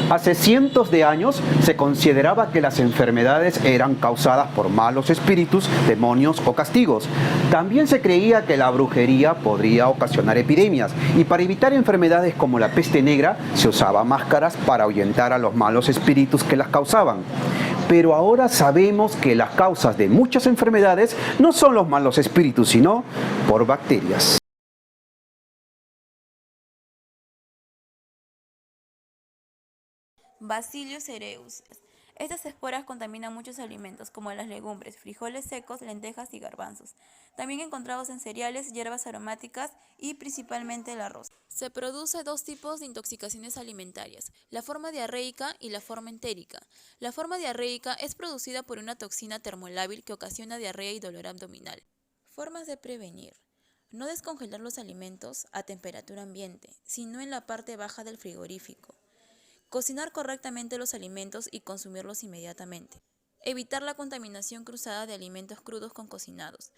Hace cientos de años se consideraba que las enfermedades eran causadas por malos espíritus, demonios o castigos. También se creía que la brujería podría ocasionar epidemias y para evitar enfermedades como la peste negra se usaban máscaras para ahuyentar a los malos espíritus que las causaban. Pero ahora sabemos que las causas de muchas enfermedades no son los malos espíritus, sino por bacterias. Bacillus cereus. Estas esporas contaminan muchos alimentos, como las legumbres, frijoles secos, lentejas y garbanzos. También encontrados en cereales, hierbas aromáticas y principalmente el arroz. Se produce dos tipos de intoxicaciones alimentarias, la forma diarreica y la forma entérica. La forma diarreica es producida por una toxina termolábil que ocasiona diarrea y dolor abdominal. Formas de prevenir. No descongelar los alimentos a temperatura ambiente, sino en la parte baja del frigorífico. Cocinar correctamente los alimentos y consumirlos inmediatamente. Evitar la contaminación cruzada de alimentos crudos con cocinados.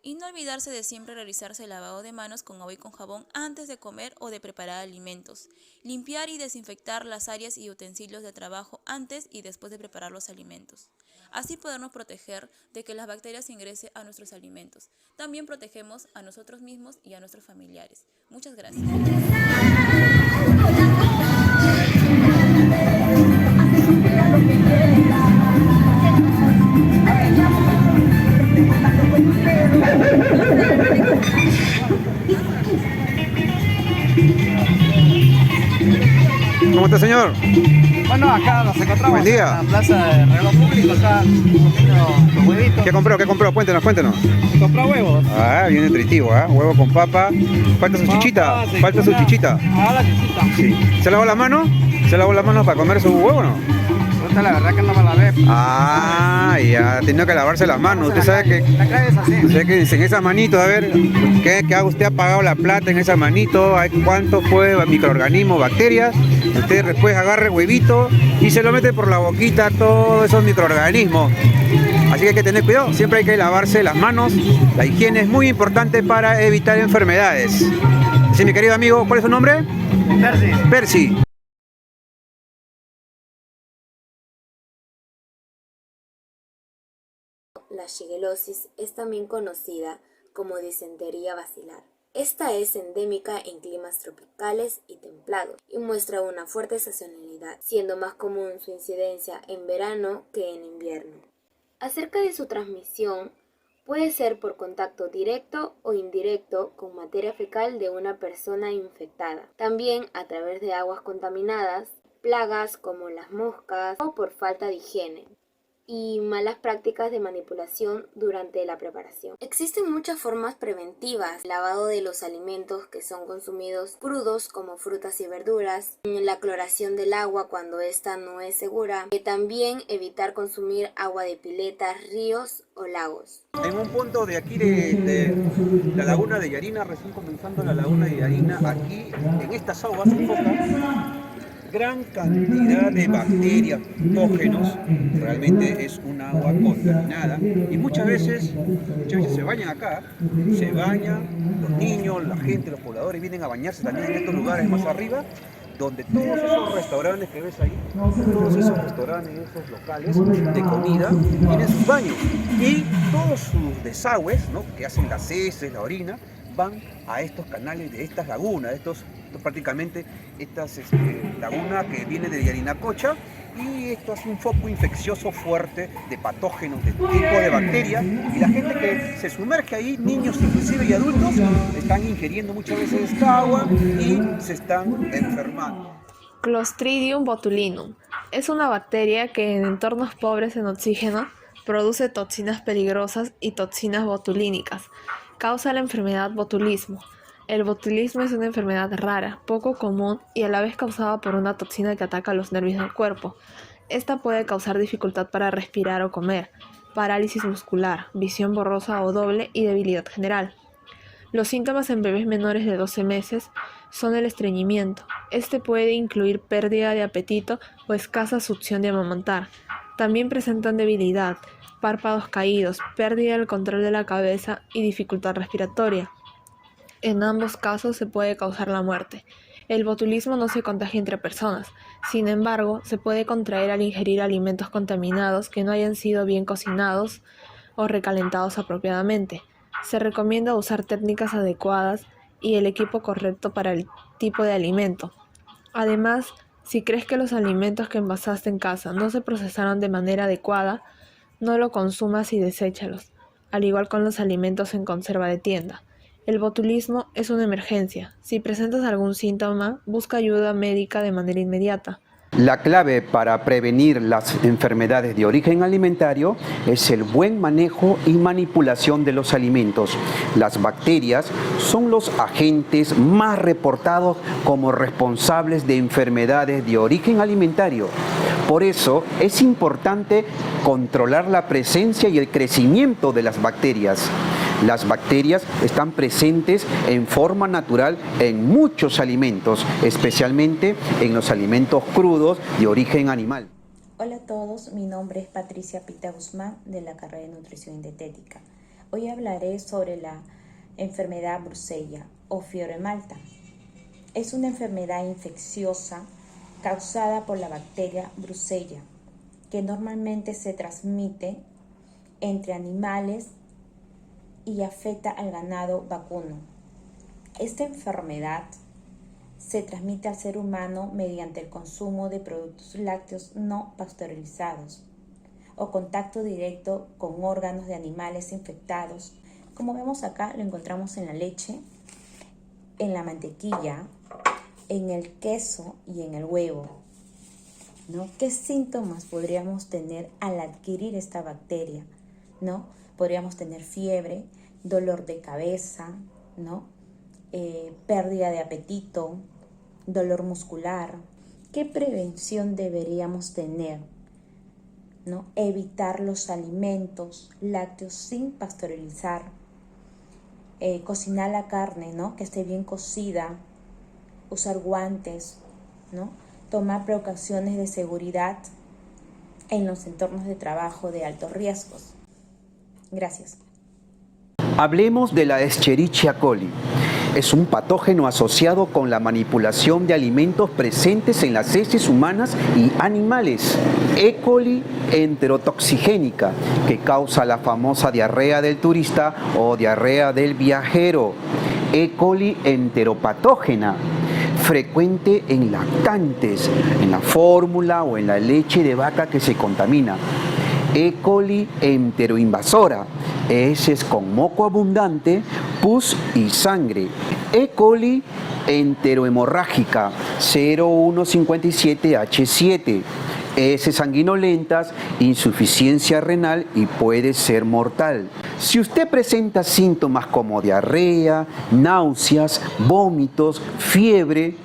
Y no olvidarse de siempre realizarse el lavado de manos con agua y con jabón antes de comer o de preparar alimentos. Limpiar y desinfectar las áreas y utensilios de trabajo antes y después de preparar los alimentos. Así podernos proteger de que las bacterias ingresen a nuestros alimentos. También protegemos a nosotros mismos y a nuestros familiares. Muchas gracias. ¿Cómo está, señor? Bueno, acá nos encontramos Buen día. en la plaza de reloj público, acá comiendo los huevitos. ¿Qué compró? ¿Qué compró? Cuéntenos, cuéntenos. Compró huevos. Ah, bien nutritivo, ¿eh? Huevo con papa. Falta su chichita. Falta su chichita. Ah, la chichita. Sí. ¿Se lavó las manos? ¿Se lavó las manos para comer su huevo o no? Ahorita la verdad que no me la ve. Ah, ya, tenía que lavarse las manos. Usted sabe que... La clave es así. Usted que en esas manitos, a ver, ¿qué usted ha pagado la plata en esa manito? ¿Cuánto fue microorganismos, bacterias? Usted después agarra el huevito y se lo mete por la boquita todos esos microorganismos. Así que hay que tener cuidado, siempre hay que lavarse las manos. La higiene es muy importante para evitar enfermedades. Sí, mi querido amigo, ¿cuál es su nombre? Percy. Percy. La shigelosis es también conocida como disentería basilar. Esta es endémica en climas tropicales y templados y muestra una fuerte estacionalidad, siendo más común su incidencia en verano que en invierno. Acerca de su transmisión, puede ser por contacto directo o indirecto con materia fecal de una persona infectada, también a través de aguas contaminadas, plagas como las moscas o por falta de higiene y malas prácticas de manipulación durante la preparación. Existen muchas formas preventivas: lavado de los alimentos que son consumidos crudos como frutas y verduras, la cloración del agua cuando ésta no es segura, también evitar consumir agua de piletas, ríos o lagos. En un punto de aquí de la laguna de Yarina, recién comenzando la laguna de Yarina, aquí en estas aguas se enfoca gran cantidad de bacterias, patógenos. Realmente es un agua contaminada y muchas veces se bañan acá, se bañan los niños, la gente, los pobladores vienen a bañarse también en estos lugares más arriba, donde todos esos restaurantes que ves ahí, todos esos restaurantes, esos locales de comida, tienen sus baños y todos sus desagües, ¿no?, que hacen las heces, la orina, van a estos canales de estas lagunas, prácticamente estas lagunas que viene de Yarinacocha, y esto es un foco infeccioso fuerte de patógenos, de tipo de bacterias, y la gente que se sumerge ahí, niños inclusive y adultos, están ingiriendo muchas veces esta agua y se están enfermando. Clostridium botulinum es una bacteria que en entornos pobres en oxígeno produce toxinas peligrosas y toxinas botulínicas. Causa la enfermedad botulismo. El botulismo es una enfermedad rara, poco común y a la vez causada por una toxina que ataca los nervios del cuerpo. Esta puede causar dificultad para respirar o comer, parálisis muscular, visión borrosa o doble y debilidad general. Los síntomas en bebés menores de 12 meses son el estreñimiento. Este puede incluir pérdida de apetito o escasa succión de amamantar. También presentan debilidad, párpados caídos, pérdida del control de la cabeza y dificultad respiratoria. En ambos casos se puede causar la muerte. El botulismo no se contagia entre personas, sin embargo, se puede contraer al ingerir alimentos contaminados que no hayan sido bien cocinados o recalentados apropiadamente. Se recomienda usar técnicas adecuadas y el equipo correcto para el tipo de alimento. Además, si crees que los alimentos que envasaste en casa no se procesaron de manera adecuada, no lo consumas y deséchalos, al igual con los alimentos en conserva de tienda. El botulismo es una emergencia. Si presentas algún síntoma, busca ayuda médica de manera inmediata. La clave para prevenir las enfermedades de origen alimentario es el buen manejo y manipulación de los alimentos. Las bacterias son los agentes más reportados como responsables de enfermedades de origen alimentario. Por eso es importante controlar la presencia y el crecimiento de las bacterias. Las bacterias están presentes en forma natural en muchos alimentos, especialmente en los alimentos crudos de origen animal. Hola a todos, mi nombre es Patricia Pita Guzmán de la carrera de Nutrición y Dietética. Hoy hablaré sobre la enfermedad Brucella o fiebre malta. Es una enfermedad infecciosa causada por la bacteria Brucella, que normalmente se transmite entre animales y afecta al ganado vacuno. Esta enfermedad se transmite al ser humano mediante el consumo de productos lácteos no pasteurizados o contacto directo con órganos de animales infectados. Como vemos acá, lo encontramos en la leche, en la mantequilla, en el queso y en el huevo, ¿no? ¿Qué síntomas podríamos tener al adquirir esta bacteria, ¿no? Podríamos tener fiebre, dolor de cabeza, ¿no? Pérdida de apetito, dolor muscular. ¿Qué prevención deberíamos tener, ¿no? Evitar los alimentos lácteos sin pasteurizar, cocinar la carne, ¿no? Que esté bien cocida, usar guantes, ¿no? Tomar precauciones de seguridad en los entornos de trabajo de altos riesgos. Gracias. Hablemos de la Escherichia coli. Es un patógeno asociado con la manipulación de alimentos presentes en las heces humanas y animales. E. coli enterotoxigénica, que causa la famosa diarrea del turista o diarrea del viajero. E. coli enteropatógena, frecuente en lactantes, en la fórmula o en la leche de vaca que se contamina. E. coli enteroinvasora, heces con moco abundante, pus y sangre. E. coli enterohemorrágica 0157H7, heces sanguinolentas, insuficiencia renal y puede ser mortal. Si usted presenta síntomas como diarrea, náuseas, vómitos, fiebre,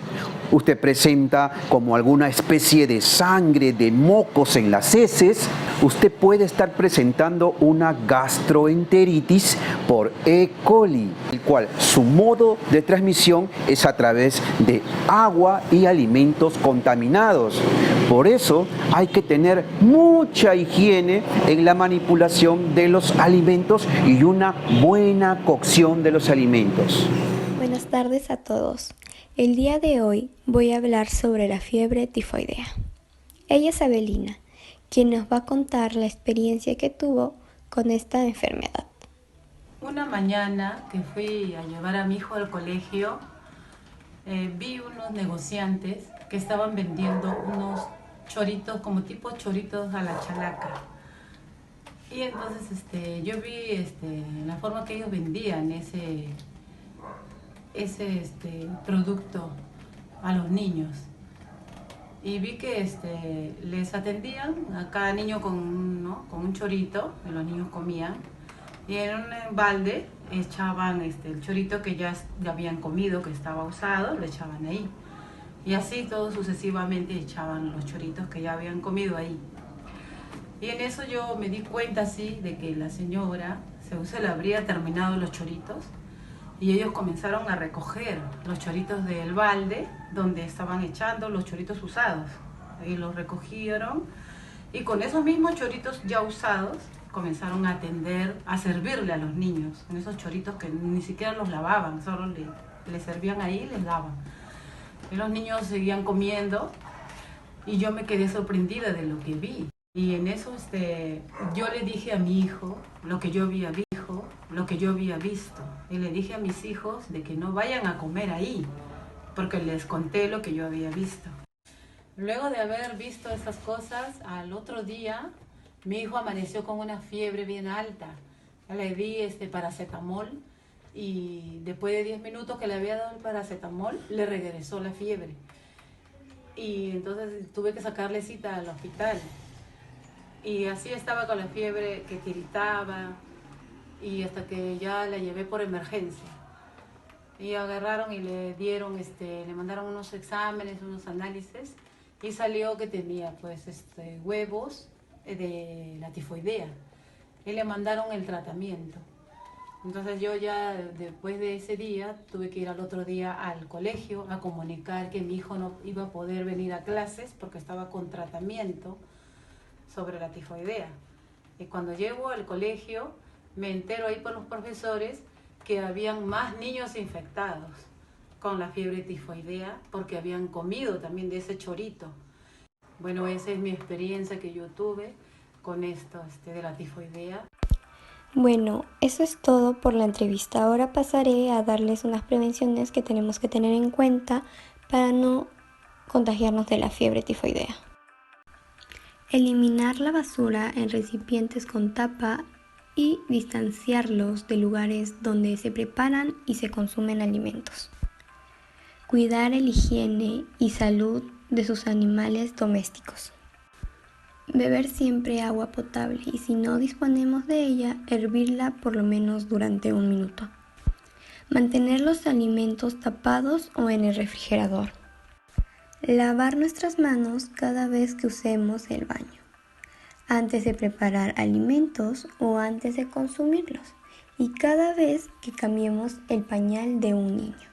usted presenta como alguna especie de sangre, de mocos en las heces, usted puede estar presentando una gastroenteritis por E. coli, el cual su modo de transmisión es a través de agua y alimentos contaminados. Por eso hay que tener mucha higiene en la manipulación de los alimentos y una buena cocción de los alimentos. Buenas tardes a todos. El día de hoy voy a hablar sobre la fiebre tifoidea. Ella es Abelina, quien nos va a contar la experiencia que tuvo con esta enfermedad. Una mañana que fui a llevar a mi hijo al colegio, vi unos negociantes que estaban vendiendo unos choritos, como tipo choritos a la chalaca. Y entonces yo vi la forma que ellos vendían ese producto a los niños. Y vi que les atendían a cada niño con un chorito, y los niños comían. Y en un balde echaban el chorito que ya habían comido, que estaba usado, lo echaban ahí. Y así todo sucesivamente echaban los choritos que ya habían comido ahí. Y en eso yo me di cuenta así de que la señora se le habría terminado los choritos y ellos comenzaron a recoger los choritos del balde donde estaban echando los choritos usados. Y los recogieron y con esos mismos choritos ya usados comenzaron a a servirle a los niños en esos choritos que ni siquiera los lavaban, solo les servían ahí y les daban. Y los niños seguían comiendo y yo me quedé sorprendida de lo que vi. Y en eso yo le dije a mi hijo lo que yo había visto. Y le dije a mis hijos de que no vayan a comer ahí, porque les conté lo que yo había visto. Luego de haber visto esas cosas, al otro día mi hijo amaneció con una fiebre bien alta. Le di paracetamol y después de 10 minutos que le había dado el paracetamol, le regresó la fiebre. Y entonces tuve que sacarle cita al hospital. Y así estaba con la fiebre que tiritaba y hasta que ya la llevé por emergencia. Y agarraron y le dieron, le mandaron unos exámenes, unos análisis y salió que tenía pues huevos de la tifoidea. Y le mandaron el tratamiento. Entonces yo ya después de ese día tuve que ir al otro día al colegio a comunicar que mi hijo no iba a poder venir a clases porque estaba con tratamiento sobre la tifoidea. Y cuando llego al colegio me entero ahí por los profesores que habían más niños infectados con la fiebre tifoidea porque habían comido también de ese chorito. Bueno, esa es mi experiencia que yo tuve con esto de la tifoidea. Bueno, eso es todo por la entrevista. Ahora pasaré a darles unas prevenciones que tenemos que tener en cuenta para no contagiarnos de la fiebre tifoidea. Eliminar la basura en recipientes con tapa y distanciarlos de lugares donde se preparan y se consumen alimentos. Cuidar el higiene y salud de sus animales domésticos. Beber siempre agua potable y si no disponemos de ella, hervirla por lo menos durante 1 minuto. Mantener los alimentos tapados o en el refrigerador. Lavar nuestras manos cada vez que usemos el baño, antes de preparar alimentos o antes de consumirlos y cada vez que cambiemos el pañal de un niño.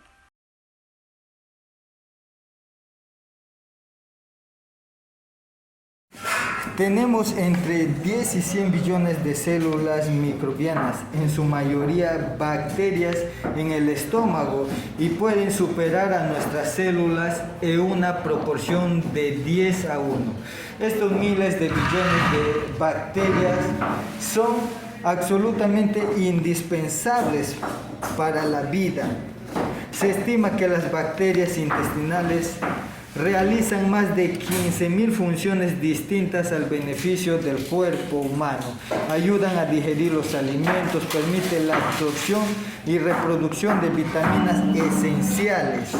Tenemos entre 10 y 100 billones de células microbianas, en su mayoría bacterias en el estómago y pueden superar a nuestras células en una proporción de 10 a 1. Estos miles de billones de bacterias son absolutamente indispensables para la vida. Se estima que las bacterias intestinales realizan más de 15.000 funciones distintas al beneficio del cuerpo humano. Ayudan a digerir los alimentos, permiten la absorción y reproducción de vitaminas esenciales.